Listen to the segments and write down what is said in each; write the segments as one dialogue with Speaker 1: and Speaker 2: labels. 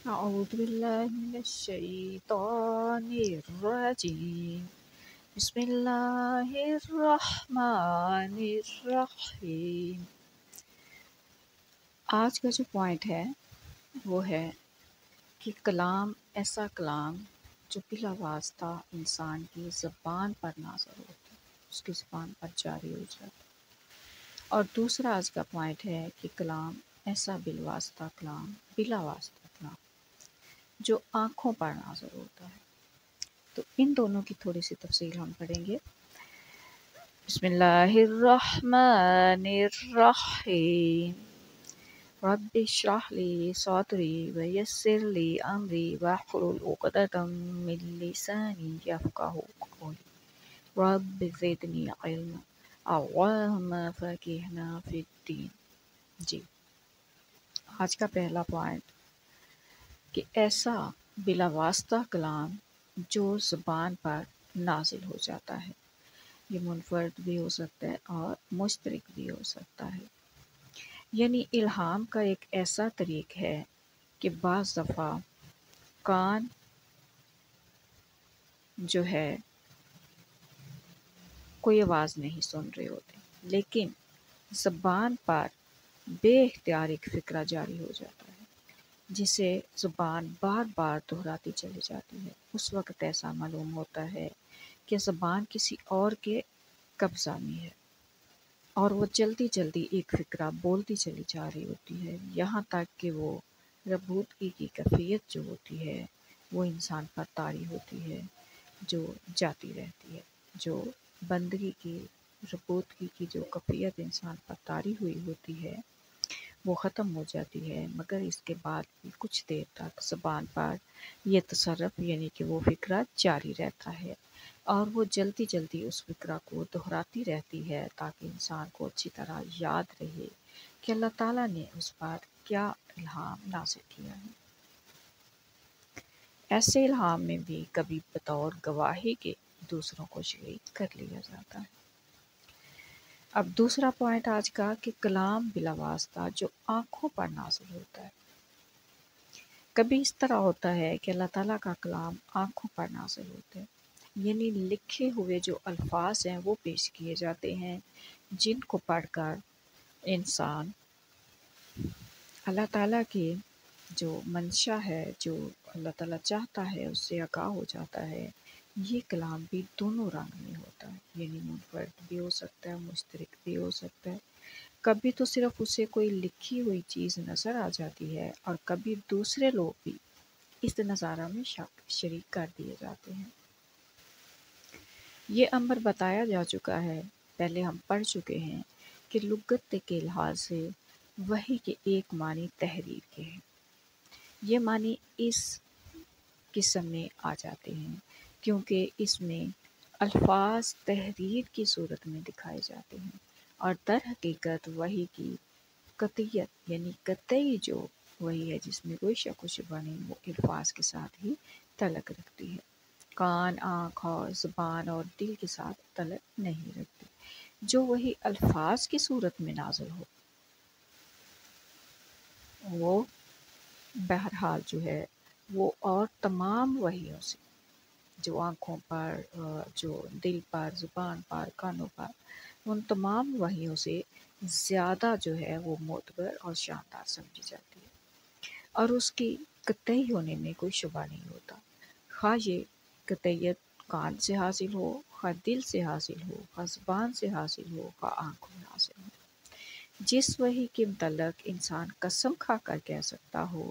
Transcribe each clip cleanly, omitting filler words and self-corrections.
Speaker 1: أعوذ بالله من الشيطان الرجيم بسم الله الرحمن الرحیم۔ آج کا جو پوائنٹ ہے وہ ہے کہ کلام ایسا کلام جو بلا واسطہ انسان کی زبان پر نازل ہوتا ہے، اس کی زبان پر جاری ہو جاتا ہے۔ اور دوسرا آج کا پوائنٹ ہے کہ کلام ایسا بالواسطہ کلام، بلا واسطہ کلام جو آنکھوں پر نازل ہوتا ہے۔ تو ان دونوں کی تھوڑی سی تفصیل ہم پڑھیں گے۔ بسم اللہ الرحمن الرحیم۔ رب اشرح لی صدری ویسر لی امری واحلل عقدۃ من لسانی یفقہوا قولی رب زدنی علما اللہم فقہنا فی الدین۔ جی، آج کا پہلا پوائنٹ کہ ایسا بلا واسطہ کلام جو زبان پر نازل ہو جاتا ہے، یہ منفرد بھی ہو سکتا ہے اور مشترک بھی ہو سکتا ہے۔ یعنی الہام کا ایک ایسا طریق ہے کہ بعض دفعہ کان جو ہے کوئی آواز نہیں سن رہے ہوتے، لیکن زبان پر بے اختیار ایک فکرہ جاری ہو جاتا ہے جسے زبان بار بار دہراتی چلی جاتی ہے۔ اس وقت ایسا معلوم ہوتا ہے کہ زبان کسی اور کے قبضہ میں ہے اور وہ جلدی جلدی ایک فکرہ بولتی چلی جا رہی ہوتی ہے، یہاں تک کہ وہ ربودگی کی کیفیت جو ہوتی ہے وہ انسان پر طاری ہوتی ہے، جو جاتی رہتی ہے۔ جو بندگی کی، ربودگی کی جو کیفیت انسان پر طاری ہوئی ہوتی ہے وہ ختم ہو جاتی ہے، مگر اس کے بعد بھی کچھ دیر تک زبان پر یہ تصرف یعنی کہ وہ فکرہ جاری رہتا ہے اور وہ جلدی جلدی اس فکرہ کو دہراتی رہتی ہے تاکہ انسان کو اچھی طرح یاد رہے کہ اللہ تعالیٰ نے اس پر کیا الہام نازل کیا ہے۔ ایسے الہام میں بھی کبھی بطور گواہی کے دوسروں کو شریک کر لیا جاتا ہے۔ اب دوسرا پوائنٹ آج کا کہ کلام بلا واسطہ جو آنکھوں پر نازل ہوتا ہے۔ کبھی اس طرح ہوتا ہے کہ اللہ تعالیٰ کا کلام آنکھوں پر نازل ہوتا ہے، یعنی لکھے ہوئے جو الفاظ ہیں وہ پیش کیے جاتے ہیں جن کو پڑھ کر انسان اللہ تعالیٰ کی جو منشا ہے، جو اللہ تعالیٰ چاہتا ہے اس سے آگاہ ہو جاتا ہے۔ یہ کلام بھی دونوں رنگ میں ہوتا ہے، یعنی منفرد بھی ہو سکتا ہے، مشترک بھی ہو سکتا ہے۔ کبھی تو صرف اسے کوئی لکھی ہوئی چیز نظر آ جاتی ہے اور کبھی دوسرے لوگ بھی اس نظارہ میں شریک کر دیے جاتے ہیں۔ یہ امر بتایا جا چکا ہے، پہلے ہم پڑھ چکے ہیں کہ لغت کے لحاظ سے وحی کے ایک معنی تحریر کے ہیں۔ یہ معنی اس قسم میں آ جاتے ہیں کیونکہ اس میں الفاظ تحریر کی صورت میں دکھائے جاتے ہیں اور در حقیقت وحی کی قطعیت یعنی قطعی جو وحی ہے جس میں کوئی شک و شبہ نہیں، وہ الفاظ کے ساتھ ہی تعلق رکھتی ہے، کان، آنکھ اور زبان اور دل کے ساتھ تعلق نہیں رکھتی۔ جو وحی الفاظ کی صورت میں نازل ہو وہ بہرحال جو ہے وہ اور تمام وحیوں سے، جو آنکھوں پر، جو دل پر، زبان پر، کانوں پر، ان تمام وحیوں سے زیادہ جو ہے وہ معتبر اور شاندار سمجھی جاتی ہے اور اس کی قطعی ہونے میں کوئی شبہ نہیں ہوتا، خواہ یہ قطعیت کان سے حاصل ہو، خواہ دل سے حاصل ہو، خواہ زبان سے حاصل ہو، خواہ آنکھوں میں حاصل ہو۔ جس وحی کے متعلق انسان قسم کھا کر کہہ سکتا ہو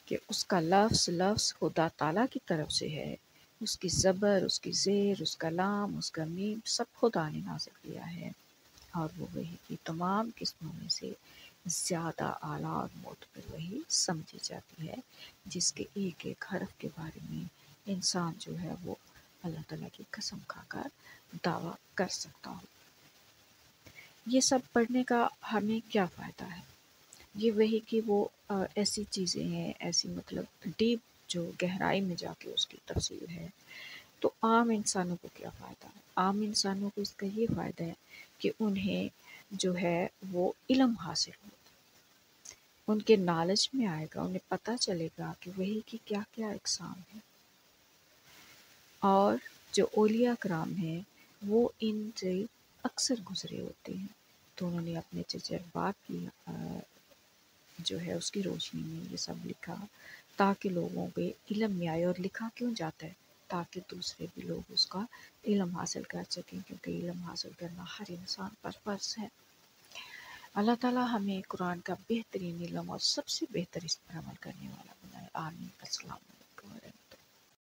Speaker 1: کہ اس کا لفظ لفظ خدا تعالیٰ کی طرف سے ہے، اس کی زبر، اس کی زیر، اس کا لام، اس کا میم سب خدا نے نازل کیا ہے، اور وہ وحی کی تمام قسموں میں سے زیادہ اعلیٰ اور معتبر وحی سمجھی جاتی ہے، جس کے ایک ایک حرف کے بارے میں انسان جو ہے وہ اللہ تعالیٰ کی قسم کھا کر دعویٰ کر سکتا ہو۔ یہ سب پڑھنے کا ہمیں کیا فائدہ ہے؟ یہ وحی کی وہ ایسی چیزیں ہیں، ایسی مطلب ڈیپ جو گہرائی میں جا کے اس کی تفسیر ہے۔ تو عام انسانوں کو کیا فائدہ ہے؟ عام انسانوں کو اس کا یہ فائدہ ہے کہ انہیں جو ہے وہ علم حاصل ہو، ان کے نالج میں آئے گا، انہیں پتہ چلے گا کہ وحی کی کیا کیا اقسام ہیں۔ اور جو اولیاء کرام ہیں وہ ان سے اکثر گزرے ہوتے ہیں، تو انہوں نے اپنے تجربات کی جو ہے اس کی روشنی میں یہ سب لکھا تاکہ لوگوں کے علم میں آئے۔ اور لکھا کیوں جاتا ہے؟ تاکہ دوسرے بھی لوگ اس کا علم حاصل کر سکیں، کیونکہ علم حاصل کرنا ہر انسان پر فرض ہے۔ اللہ تعالیٰ ہمیں قرآن کا بہترین علم اور سب سے بہتر اس پر عمل کرنے والا بنائے۔ آمین۔ السلام علیکم۔